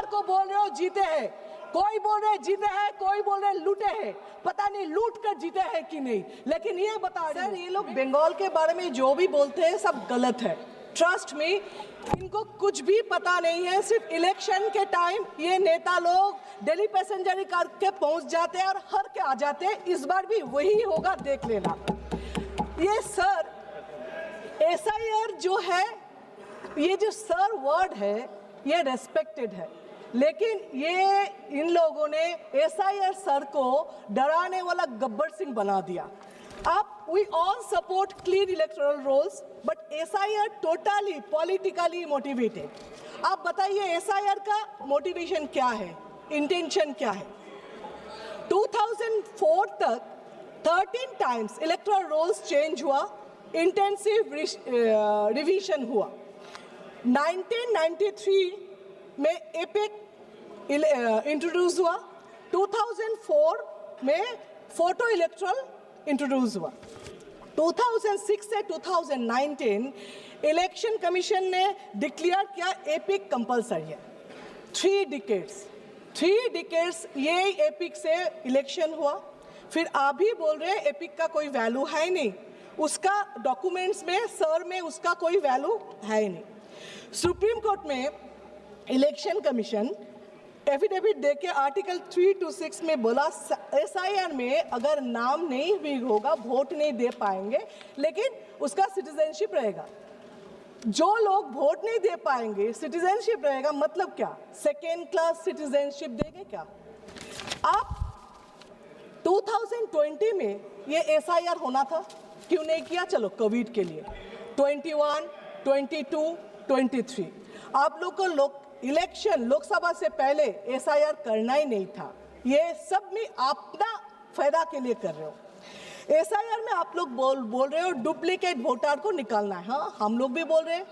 को बोल रहे हो जीते हैं, कोई बोल रहे जीते हैं, कोई बोल रहे लूटे हैं, पता नहीं लूट कर जीते हैं कि नहीं। लेकिन ये बता रहे सर, ये लोग बंगाल के बारे में जो भी बोलते हैं सब गलत है। ट्रस्ट मी, इनको कुछ भी पता नहीं है। सिर्फ इलेक्शन के टाइम ये नेता लोग दिल्ली पैसेंजर करके पहुंच जाते हैं और हर के आ जाते हैं। इस बार भी वही होगा, देख लेना। ये सर SIR जो है, ये जो सर वर्ड है ये रेस्पेक्टेड है, लेकिन ये इन लोगों ने SIR सर को डराने वाला गब्बर सिंह बना दिया। अब we all support clean electoral rolls, but SIR totally politically motivated। आप बताइए SIR का मोटिवेशन क्या है, इंटेंशन क्या है? 2004 तक 13 टाइम्स इलेक्टोरल रोल्स चेंज हुआ, इंटेंसिव रिवीजन हुआ। 1993 में एपिक इंट्रोड्यूस हुआ, 2004 में फोटो इलेक्टोरल इंट्रोड्यूस हुआ। 2006 से 2019 इलेक्शन कमीशन ने डिक्लेयर किया एपिक कंपलसरी है। 3 डिकेड्स ये एपिक से इलेक्शन हुआ। फिर आप भी बोल रहे हैं एपिक का कोई वैल्यू है नहीं, उसका डॉक्यूमेंट्स में सर में उसका कोई वैल्यू है नहीं। सुप्रीम कोर्ट में इलेक्शन कमीशन एफिडेविट देके आर्टिकल 3 to 6 में बोला SIR में अगर नाम नहीं भी होगा, वोट नहीं दे पाएंगे, लेकिन उसका सिटीजनशिप रहेगा। जो लोग वोट नहीं दे पाएंगे, सिटीजनशिप रहेगा, मतलब क्या? सेकेंड क्लास सिटीजनशिप देंगे क्या? आप 2020 में ये SIR होना था, क्यों नहीं किया? चलो कोविड के लिए 21, 22, 23 आप लोग को इलेक्शन लोकसभा से पहले SIR करना ही नहीं था। ये सब में अपना फायदा के लिए कर रहे हो। SIR में आप लोग बोल रहे हो डुप्लीकेट वोटर को निकालना है। हाँ, हम लोग भी बोल रहे हैं,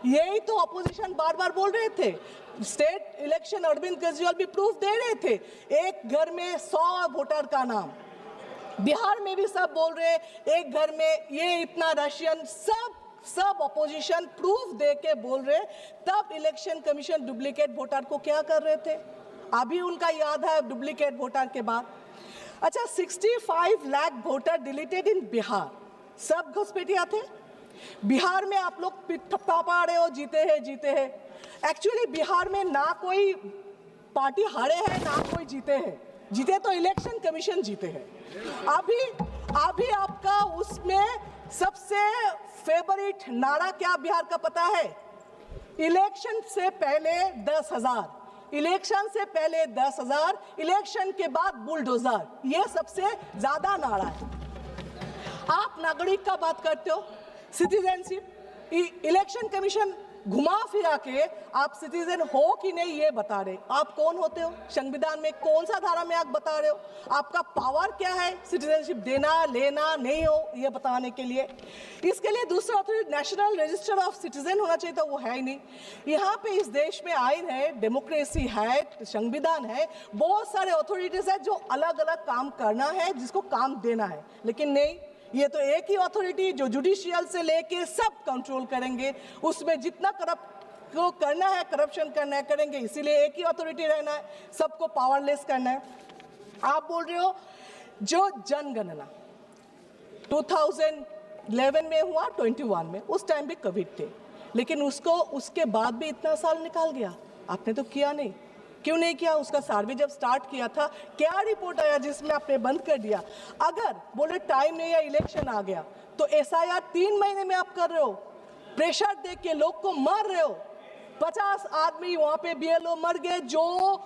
यही तो अपोजिशन बार बार बोल रहे थे। स्टेट इलेक्शन अरविंद केजरीवाल भी प्रूफ दे रहे थे, एक घर में 100 वोटर का नाम। बिहार में भी सब बोल रहे एक घर में ये इतना रशियन, सब अपोजिशन प्रूफ दे के बोल रहे। तब इलेक्शन कमीशन डुप्लीकेट वोटर को क्या कर रहे थे? अभी उनका याद है डुप्लीकेट वोटर के बाद। अच्छा, 65 लाख वोटर डिलीटेड इन बिहार, सब घुसपैठिया थे। बिहार में आप लोग पा रहे हो जीते हैं। एक्चुअली बिहार में ना कोई पार्टी हारे हैं ना कोई जीते तो इलेक्शन कमीशन जीते हैं। अभी आपका उसमें सबसे फेवरेट नारा क्या बिहार का पता है? इलेक्शन से पहले 10,000, इलेक्शन से पहले 10,000, इलेक्शन के बाद बुलडोजर, ये सबसे ज्यादा नारा है। आप नागरिक का बात करते हो, सिटीजनशिप, इलेक्शन कमीशन घुमा फिरा के आप सिटीजन हो कि नहीं ये बता रहे। आप कौन होते हो? संविधान में कौन सा धारा में आप बता रहे हो? आपका पावर क्या है सिटीजनशिप देना लेना नहीं हो ये बताने के लिए? इसके लिए दूसरा authority national register of citizen होना चाहिए था, वो है ही नहीं। यहाँ पे इस देश में आइन है, डेमोक्रेसी है, संविधान है, बहुत सारे अथॉरिटीज है जो अलग अलग काम करना है, जिसको काम देना है, लेकिन नहीं, ये तो एक ही अथॉरिटी जो जुडिशियल से लेके सब कंट्रोल करेंगे। उसमें जितना करप्ट को करना है, करप्शन करना है, करेंगे। इसीलिए एक ही अथॉरिटी रहना है, सबको पावरलेस करना है। आप बोल रहे हो जो जनगणना 2011 में हुआ, 21 में, उस टाइम भी कोविड थे, लेकिन उसके बाद भी इतना साल निकाल गया, आपने तो किया नहीं। क्यों नहीं किया? उसका सर्वे जब स्टार्ट किया था, क्या रिपोर्ट आया जिसमें आपने बंद कर दिया? अगर बोले टाइम नहीं है, इलेक्शन आ गया, तो SIR 3 महीने में आप कर रहे हो, प्रेशर दे के लोग को मार रहे हो। 50 आदमी वहां पे BLO मर गए, जो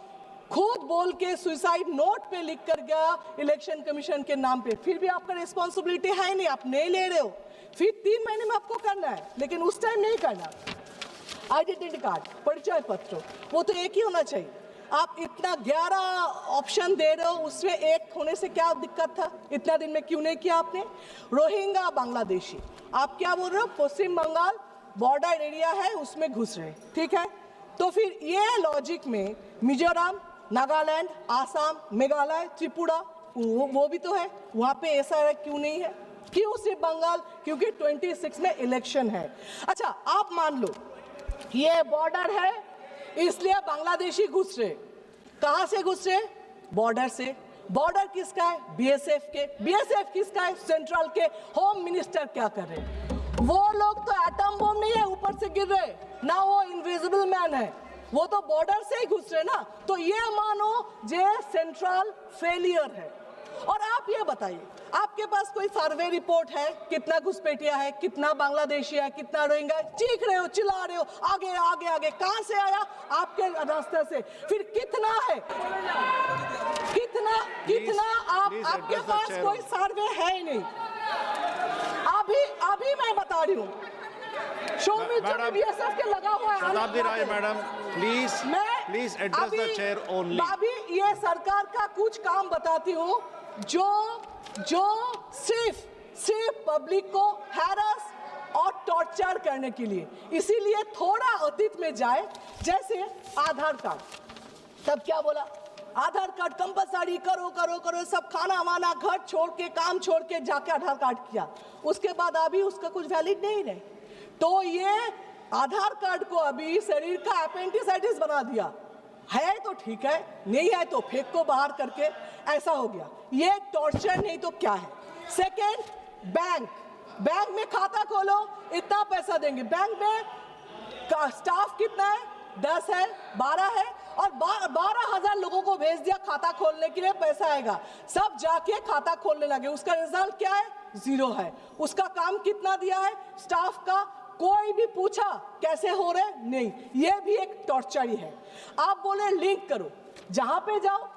खुद बोल के सुसाइड नोट पे लिख कर गया इलेक्शन कमीशन के नाम पे। फिर भी आपका रिस्पॉन्सिबिलिटी है नहीं, आप नहीं ले रहे हो। फिर 3 महीने में आपको करना है, लेकिन उस टाइम नहीं करना। आइडेंटिटी कार्ड, परिचय पत्र, वो तो एक ही होना चाहिए। आप इतना 11 ऑप्शन दे रहे हो, उसमें एक होने से क्या दिक्कत था? इतना दिन में क्यों नहीं किया आपने? रोहिंग्या बांग्लादेशी, आप क्या बोल रहे हो? पश्चिम बंगाल बॉर्डर एरिया है, उसमें घुस रहे, ठीक है। तो फिर ये लॉजिक में मिजोरम, नागालैंड, आसाम, मेघालय, त्रिपुरा, वो भी तो है, वहाँ पे SIR क्यों नहीं है? क्यों सिर्फ बंगाल? क्योंकि 26 में इलेक्शन है। अच्छा, आप मान लो ये बॉर्डर है, इसलिए बांग्लादेशी घुस रहे। कहां से घुस रहे? बॉर्डर से। बॉर्डर किसका है? बीएसएफ के। बीएसएफ किसका है? सेंट्रल के। होम मिनिस्टर क्या कर रहे? वो लोग तो एटम बम नहीं है ऊपर से गिर रहे ना, वो इनविजिबल मैन है, वो तो बॉर्डर से ही घुस रहे ना। तो ये मानो जे सेंट्रल फेलियर है। और आप ये बताइए, आपके पास कोई सर्वे रिपोर्ट है कितना घुसपैठिया है, कितना बांग्लादेशी है, कितना रोहिंग्या है? चीख रहे हो, चिल्ला रहे हो, आगे आगे आगे। कहां से आया? आपके रास्ते से। फिर कितना है? कितना कितना आपके पास कोई सर्वे है ही नहीं। अभी मैं बता रही हूँ, बीएसएफ के लगा हुआ है। Shatabdi Roy madam, please address the chair only. अभी ये सरकार का कुछ काम बताती हूँ जो सिर्फ पब्लिक को हैरस और टॉर्चर करने के लिए। इसीलिए थोड़ा अतीत में जाए, जैसे आधार कार्ड। तब क्या बोला? आधार कार्ड कंपलसरी करो करो करो, सब खाना वाना घर छोड़ के, काम छोड़ के जाके आधार कार्ड किया। उसके बाद अभी उसका कुछ वैलिड नहीं रहे। तो ये आधार कार्ड को अभी शरीर का अपेंडिसाइटिस बना दिया है। तो ठीक है, नहीं है तो फेंक को बाहर करके, ऐसा हो गया। ये टॉर्चर नहीं तो क्या है? सेकेंड, बैंक में खाता खोलो, इतना पैसा देंगे। बैंक में का स्टाफ कितना है? 10 है, 12 है, और 12,000 लोगों को भेज दिया खाता खोलने के लिए, पैसा आएगा। सब जाके खाता खोलने लगे। उसका रिजल्ट क्या है? 0 है। उसका काम कितना दिया है स्टाफ का? कोई भी पूछा कैसे हो रहे? नहीं। ये भी एक टॉर्चर ही है। आप बोले लिंक करो, जहां पे जाओ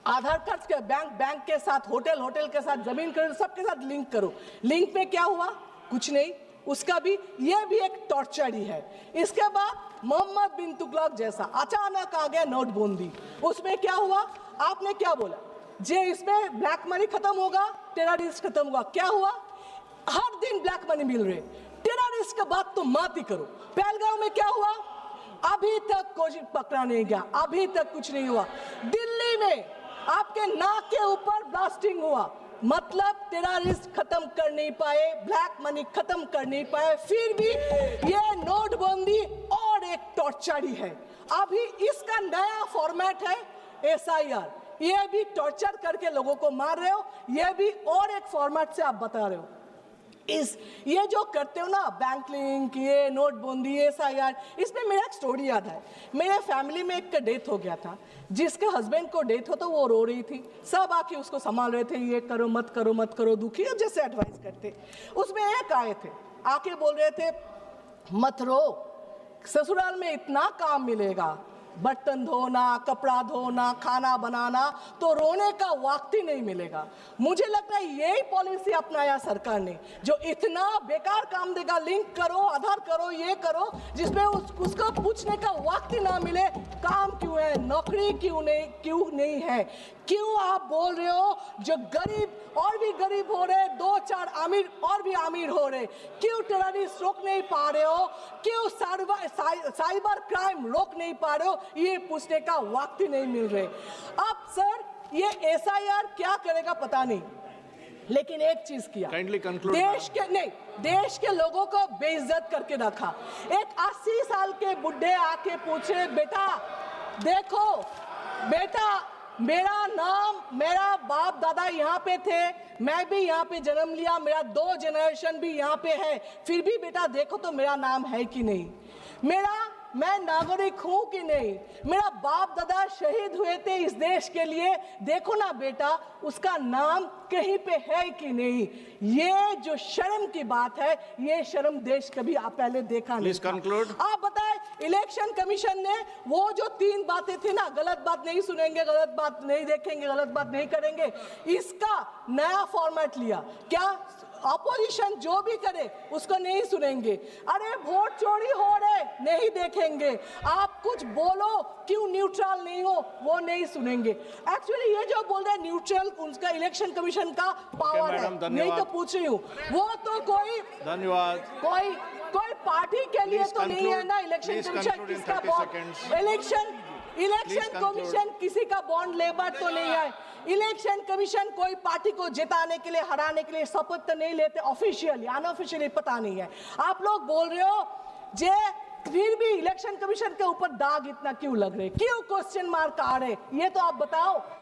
आधार कार्ड के बैंक के साथ, होटल के साथ, जमीन खरीदो, सबके साथ लिंक करो। लिंक पे क्या हुआ? कुछ नहीं। उसका भी, ये भी एक टॉर्चर ही है। इसके बाद मोहम्मद बिन तुगलक जैसा अचानक आ गया नोटबंदी। उसमें क्या हुआ? आपने क्या बोला? जे इसमें ब्लैक मनी खत्म होगा, टेररिस्ट खत्म होगा। क्या हुआ? हर दिन ब्लैक मनी मिल रहे। टेररिस्ट का बात तो मत ही करो। पहलगाम में क्या हुआ? अभी तक कोई पकड़ा नहीं गया, अभी तक कुछ नहीं हुआ। दिल्ली में आपके नाक के ऊपर ब्लास्टिंग हुआ, मतलब टेररिस्ट खत्म कर नहीं पाए, ब्लैक मनी खत्म कर नहीं पाए। फिर भी ये नोटबंदी और एक टॉर्चर ही है। अभी इसका नया फॉर्मेट है SIR। ये भी टॉर्चर करके लोगों को मार रहे हो, ये भी और एक फॉर्मेट से आप बता रहे हो। ये जो करते हो ना, बैंक लिंक, ये नोटबंदी, SIR, इसमें मेरा एक स्टोरी याद है। मेरे फैमिली में एक का डेथ हो गया था, जिसके हस्बैंड को डेथ हो तो वो रो रही थी। सब आके उसको संभाल रहे थे, ये करो मत करो मत करो, दुखी हो जैसे एडवाइस करते। उसमें एक आए थे, आके बोल रहे थे मत रो, ससुराल में इतना काम मिलेगा, बर्तन धोना, कपड़ा धोना, खाना बनाना, तो रोने का वक्त ही नहीं मिलेगा। मुझे लगता है यही पॉलिसी अपनाया सरकार ने, जो इतना बेकार काम देगा। लिंक करो, आधार करो, ये करो, जिसमें उसको पूछने का वक्त ही ना मिले काम क्यों है, नौकरी क्यों नहीं है। क्यों आप बोल रहे हो जो गरीब और भी गरीब हो रहे, 2-4 अमीर और भी अमीर हो रहे? क्यों टेररिस्ट रोक नहीं पा रहे हो? क्यों साइबर क्राइम रोक नहीं पा रहे हो? ये पूछने का वक्त ही नहीं मिल रहे। अब सर ये SIR क्या करेगा पता नहीं, लेकिन एक चीज किया, देश के लोगों को बेइज्जत करके रखा। एक 80 साल के बुढ़े आके पूछे, बेटा देखो बेटा, मेरा बाप दादा यहाँ पे थे, मैं भी यहाँ पे जन्म लिया, मेरा 2 जनरेशन भी यहाँ पे है, फिर भी बेटा देखो तो मेरा नाम है कि नहीं, मैं नागरिक हूं कि नहीं, मेरा बाप दादा शहीद हुए थे इस देश के लिए, देखो ना बेटा उसका नाम कहीं पे है कि नहीं। ये जो शर्म की बात है, ये शर्म देश कभी पहले देखा नहीं। Please conclude. आप बताएं, इलेक्शन कमीशन ने वो जो 3 बातें थी ना, गलत बात नहीं सुनेंगे, गलत बात नहीं देखेंगे, गलत बात नहीं करेंगे, इसका नया फॉर्मेट लिया। क्या अपोजिशन जो भी करे उसको नहीं सुनेंगे? अरे वोट चोरी हो रहे नहीं देखेंगे, आप कुछ बोलो क्यों न्यूट्रल नहीं हो वो नहीं सुनेंगे। एक्चुअली ये जो बोल रहे हैं न्यूट्रल, उनका इलेक्शन कमीशन का पावर है, नहीं तो पूछ रही हूँ, वो तो कोई धन्यवाद, कोई पार्टी के लिए तो नहीं है ना इलेक्शन कमीशन। किसका बॉन्ड इलेक्शन कमीशन किसी का बॉन्ड लेबर तो नहीं है। इलेक्शन कमीशन कोई पार्टी को जिताने के लिए, हराने के लिए शपथ तो नहीं लेते, ऑफिशियली अनऑफिशियली पता नहीं है। आप लोग बोल रहे हो जे फिर भी इलेक्शन कमीशन के ऊपर दाग इतना क्यों लग रहे, क्यों क्वेश्चन मार्क आ रहे, ये तो आप बताओ।